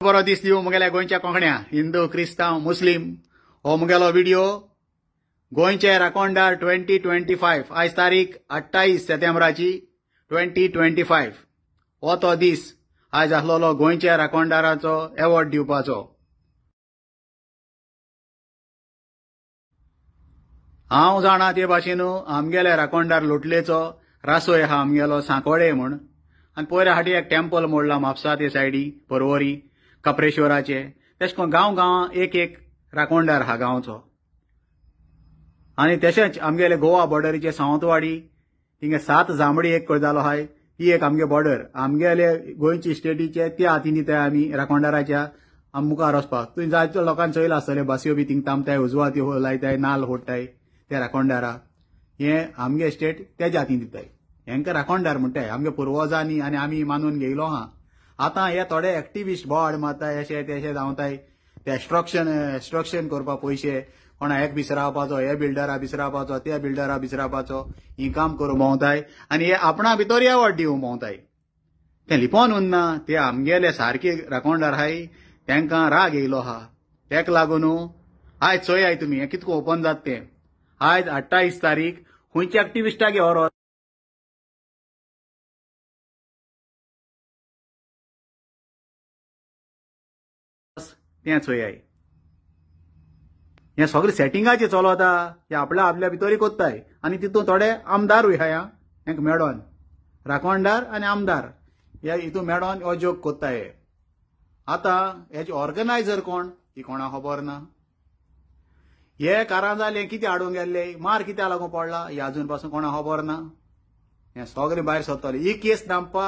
बरो दीस दिवं मुगेल्या गोंयच्या कोंकण्या हिंदू क्रिस्तांव मुस्लीम हो मुगेलो व्हिडिओ गोंयचे राखणदार 2025 आयज तारीख 28 सप्टेंबराची 2025 हो तो दीस आयज आसलोलो गोंयच्या राखणदाराचो अवॉर्ड दिवपाचो। हांव जाणा ते भाशेन आमगेले राखणदार लोटलेचो रासोय आहा आमगेलो सांकोळे म्हूण आनी पयर हाटी एक टेम्पल मोडला म्हापसा ते सायडी पर्वरी कप्रेश्वराचे तेश कोन्न गांव गांवां एक एक राखणदार आहा गांवचो। आनी तशेंच आमगेले गोवा बॉर्डरीचे सावंतवाडी थिंगे 7 जांबडी एक जालो आहाय ती एक आमगे बॉर्डर आमगेले गोंयची स्टेटीचे त्या हातीन दिताय आमी राखणदाराच्या मुखार वचपाक। थंय जायत्या लोकांनी चयला आसतले बसयो बी थिंग थांबताय उजवात्यो लायताय नाल्ल फोडटाय ते राखणदाराक हे आमगे स्टेट तेज्या हातीन दिताय हेंकां राखणदार म्हणटाय आमगे पुर्वजांनी आनी आमी मानून घेयलो आहा। आतां हे थोडे एक्टिविस्ट बोवाड मारताय अशें तेशें जावताय ते एक्स्ट्रक्शन करपाक पयशे कोणा एक बिसरावपाचो हे बिल्डरा बिसरावपाचो त्या बिल्डरा बिसरावपाचो ही काम करूं भोंवताय आनी हे आपणा भितर एवॉर्ड दिवं भोंवताय। ते लिपोवन उरना ते आमगेले सारके राखणदार आहाय तांकां राग येयलो आहा। तेका लागून आयज चोयाय तुमी हें कितको ओपन जाता तें आयज 28 तारीख खंयच्या एक्टिविस्टाक व्हरोन तें चोयाय हें सगळें सेटिंगाचें चलता हे आपल्या भितरी कोत्ताय आनी तितून थोडे आमदारूय आहाय हेंक मेळोन राखणदार आनी आमदार हे हितून मेळोन हो जोग कोत्ताय। आतां हेचे ऑर्गनायझर कोण ही कोणा खबर ना। हे कारां जालें कितें हाडूंक गेल्ले मार कित्याक लागून पडला ही अजून पासून कोणा खबर ना। हें सगळें भायर सरतलें ही केस दामपा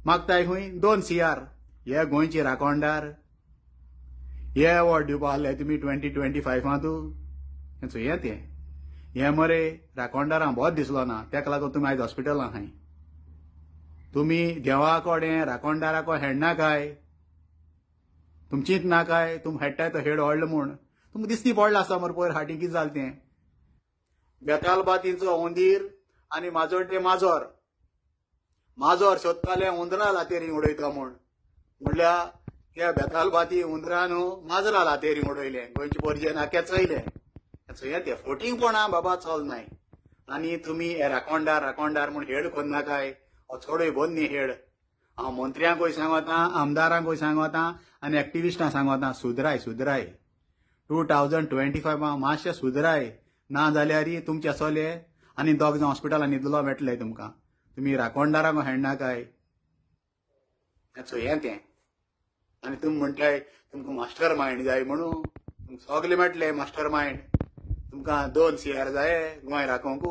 मागताय खंय 2 CR हे गोंयचे राखणदार हे अवॉर्ड दिवपा आसले तुमी 2025 हें तें हें मरे राखणदारांक बोत दिसलो ना तेका लागून तुमी आयज हॉस्पिटलांत आहाय। तुमी देवा कोडें राखणदाराको हेडनाकाय तुमचींच नाकाय तुमी हेडटाय तो हेड व्हडलो म्हूण तुमकां दिसती पडला आसता मरे पयर हाटी कितें जालें तें बेतालबातीचो हुंदीर आनी माजोड्डे माजोर सोदताले हुंदरां लातेरी उडयता म्हूण म्हणल्यार त्या बेतालबाती हुंदरान माजरां लातेरी उडयले गोंयचे पर्येन आख्या चयले हें तें फोटींगपणा बाबा चलनाय। आनी तुमी हे राखणदार म्हूण हेड करनाकाय हो चडूय बन्नी हेड हांव मंत्र्यांकूय सांगता आमदारांकूय सांगता आनी एक्टिविस्टांक सांगता सुधराय 2025 मातशें सुधराय ना जाल्यार तुमचे चले आनी दोग जावन हॉस्पिटलांत न्हिदलो मेळटले तुमकां तुमी राखणदारांक हेडनाकाय हें तें आनी तुमी म्हणटाय तुमकां मास्टर मायंड जाय म्हणून तुमकां सगळे मेळटले मास्टर मायंड तुमकां 2 CR जाय गोंय राखोंक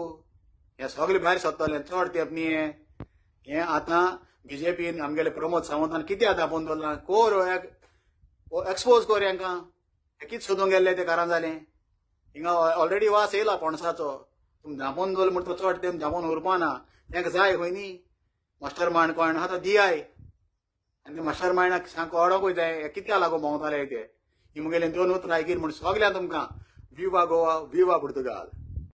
हे सगळे भायर सरतले चड तेंप न्ही हें आतां BJPन आमगेले प्रमोद सावंतान कितें आतां आपोवन दवरलां कोर एक्सपोज कोर हेंकां हे कितें सोदूंक गेल्ले तें कारां जालें हिंगा ऑलरेडी वास येयला पणसाचो तुमी धांपोवन दवरलो म्हूण तो चड तेंप धांपोवन उरपाना तेंकां जाय खंय न्ही मास्टर मायंड कोण आतां दियाय आनी ते मास्टर मायंडाक सांग कोडोकूय जाय हे कित्याक लागून भोंवताले ते ही मुगेले 2 उतरां आयकीर म्हूण सगळ्यांक तुमकां विवा गोवा विवा पुर्तुगाल।